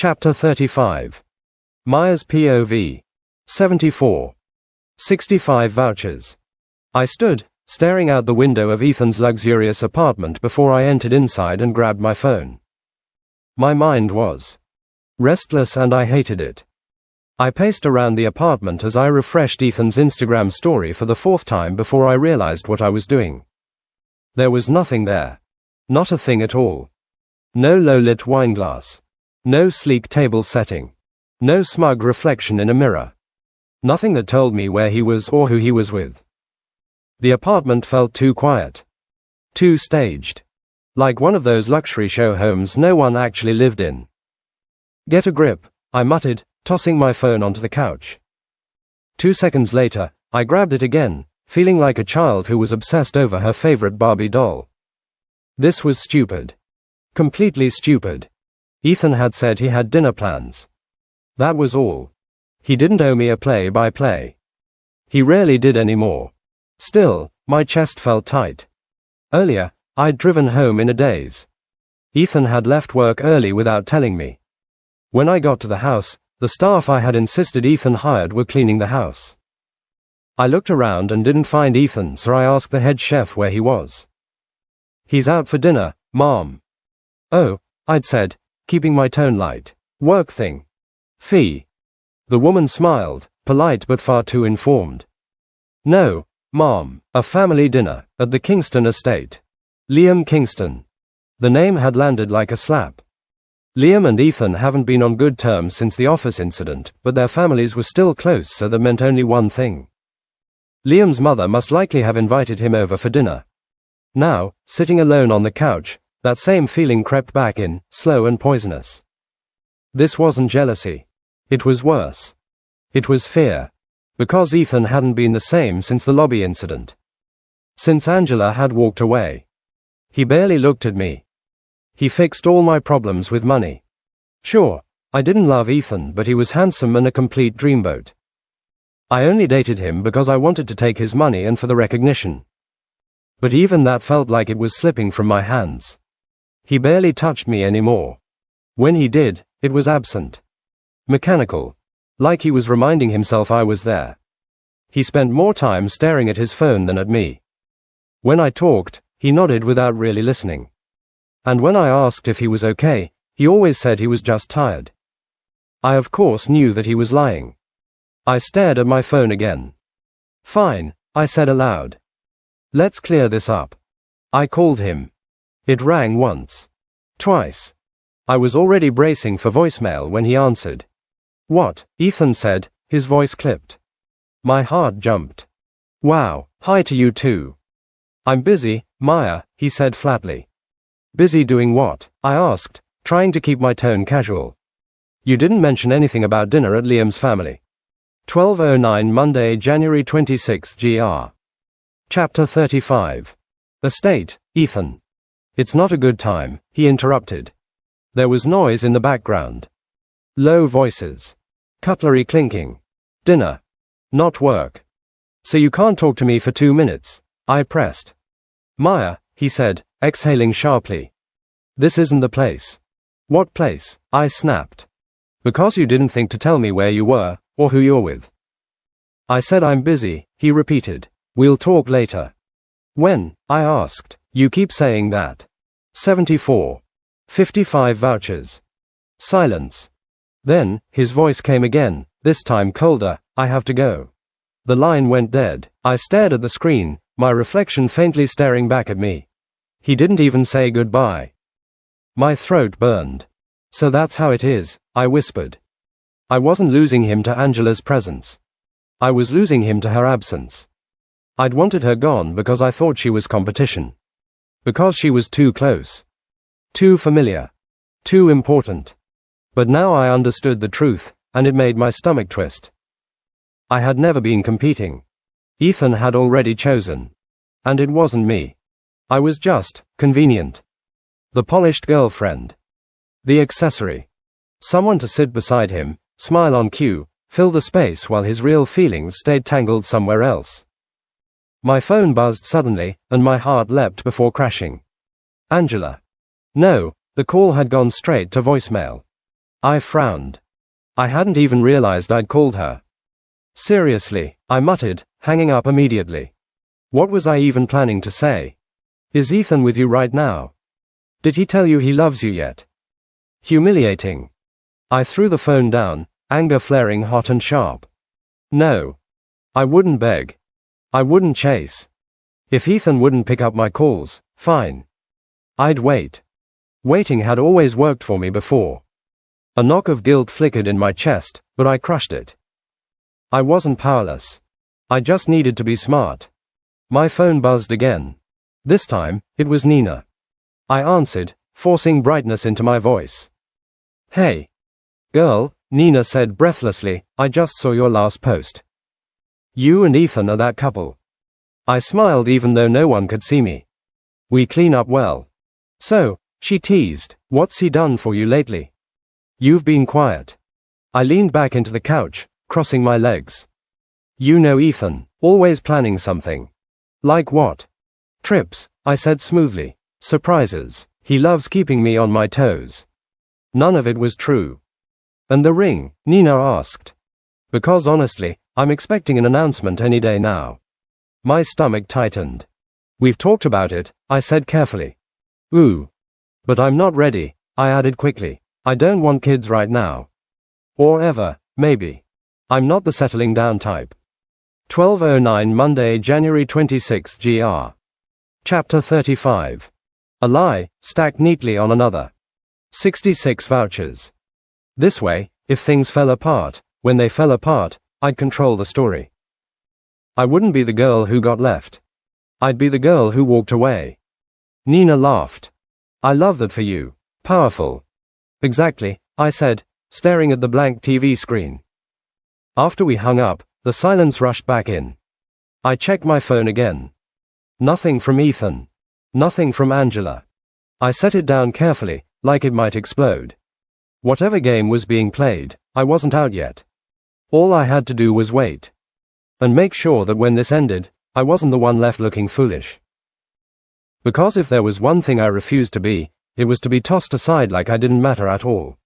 Chapter 35. Maya's POV. 74. 65 vouchers. I stood, staring out the window of Ethan's luxurious apartment before I entered inside and grabbed my phone. My mind was restless and I hated it. I paced around the apartment as I refreshed Ethan's Instagram story for the fourth time before I realized what I was doing. There was nothing there. Not a thing at all. No low-lit wine glass. No sleek table setting. No smug reflection in a mirror. Nothing that told me where he was or who he was with. The apartment felt too quiet. Too staged. Like one of those luxury show homes no one actually lived in. Get a grip, I muttered, tossing my phone onto the couch. 2 seconds later, I grabbed it again, feeling like a child who was obsessed over her favorite Barbie doll. This was stupid. Completely stupid. Ethan had said he had dinner plans. That was all. He didn't owe me a play-by-play. He rarely did anymore. Still, my chest felt tight. Earlier, I'd driven home in a daze. Ethan had left work early without telling me. When I got to the house, the staff I had insisted Ethan hired were cleaning the house. I looked around and didn't find Ethan, so I asked the head chef where he was. "He's out for dinner, Mom." "Oh," I'd said, keeping my tone light. "Work thing. Fee." The woman smiled, polite but far too informed. "No, Mom, a family dinner, at the Kingston estate. Liam Kingston." The name had landed like a slap. Liam and Ethan haven't been on good terms since the office incident, but their families were still close, so that meant only one thing. Liam's mother must likely have invited him over for dinner. Now, sitting alone on the couch, that same feeling crept back in, slow and poisonous. This wasn't jealousy. It was worse. It was fear. Because Ethan hadn't been the same since the lobby incident. Since Angela had walked away. He barely looked at me. He fixed all my problems with money. Sure, I didn't love Ethan, but he was handsome and a complete dreamboat. I only dated him because I wanted to take his money and for the recognition. But even that felt like it was slipping from my hands. He barely touched me anymore. When he did, it was absent. Mechanical. Like he was reminding himself I was there. He spent more time staring at his phone than at me. When I talked, he nodded without really listening. And when I asked if he was okay, he always said he was just tired. I of course knew that he was lying. I stared at my phone again. "Fine," I said aloud. "Let's clear this up." I called him. It rang once. Twice. I was already bracing for voicemail when he answered. "What?" Ethan said, his voice clipped. My heart jumped. "Wow, hi to you too." "I'm busy, Maya," he said flatly. "Busy doing what?" I asked, trying to keep my tone casual. "You didn't mention anything about dinner at Liam's family." 12:09 Monday, January 26 GR. Chapter 35. Estate, Ethan. "It's not a good time," he interrupted. There was noise in the background. Low voices. Cutlery clinking. Dinner. Not work. "So you can't talk to me for 2 minutes?" I pressed. "Maya," he said, exhaling sharply. "This isn't the place." "What place?" I snapped. "Because you didn't think to tell me where you were, or who you're with." "I said I'm busy," he repeated. "We'll talk later." "When?" I asked. "You keep saying that." 74. 55 vouchers. Silence. Then, his voice came again, this time colder. "I have to go." The line went dead. I stared at the screen, my reflection faintly staring back at me. He didn't even say goodbye. My throat burned. "So that's how it is," I whispered. I wasn't losing him to Angela's presence. I was losing him to her absence. I'd wanted her gone because I thought she was competition. Because she was too close. Too familiar. Too important. But now I understood the truth, and it made my stomach twist. I had never been competing. Ethan had already chosen. And it wasn't me. I was just convenient. The polished girlfriend. The accessory. Someone to sit beside him, smile on cue, fill the space while his real feelings stayed tangled somewhere else. My phone buzzed suddenly, and my heart leapt before crashing. Angela. No, the call had gone straight to voicemail. I frowned. I hadn't even realized I'd called her. Seriously, I muttered, hanging up immediately. What was I even planning to say? Is Ethan with you right now? Did he tell you he loves you yet? Humiliating. I threw the phone down, anger flaring hot and sharp. No. I wouldn't beg. I wouldn't chase. If Ethan wouldn't pick up my calls, fine. I'd wait. Waiting had always worked for me before. A knock of guilt flickered in my chest, but I crushed it. I wasn't powerless. I just needed to be smart. My phone buzzed again. This time, it was Nina. I answered, forcing brightness into my voice. Hey. Girl, Nina said breathlessly, I just saw your last post. You and Ethan are that couple. I smiled even though no one could see me. We clean up well. So, she teased, what's he done for you lately? You've been quiet. I leaned back into the couch, crossing my legs. You know Ethan, always planning something. Like what? Trips, I said smoothly. Surprises. He loves keeping me on my toes. None of it was true. And the ring? Nina asked. Because honestly, I'm expecting an announcement any day now. My stomach tightened. We've talked about it, I said carefully. Ooh. But I'm not ready, I added quickly. I don't want kids right now. Or ever, maybe. I'm not the settling down type. 12:09 Monday, January 26 GR. Chapter 35. A lie, stacked neatly on another. 66 vouchers. This way, if things fell apart, when they fell apart, I'd control the story. I wouldn't be the girl who got left. I'd be the girl who walked away. Nina laughed. I love that for you. Powerful. Exactly, I said, staring at the blank TV screen. After we hung up, the silence rushed back in. I checked my phone again. Nothing from Ethan. Nothing from Angela. I set it down carefully, like it might explode. Whatever game was being played, I wasn't out yet. All I had to do was wait. And make sure that when this ended, I wasn't the one left looking foolish. Because if there was one thing I refused to be, it was to be tossed aside like I didn't matter at all.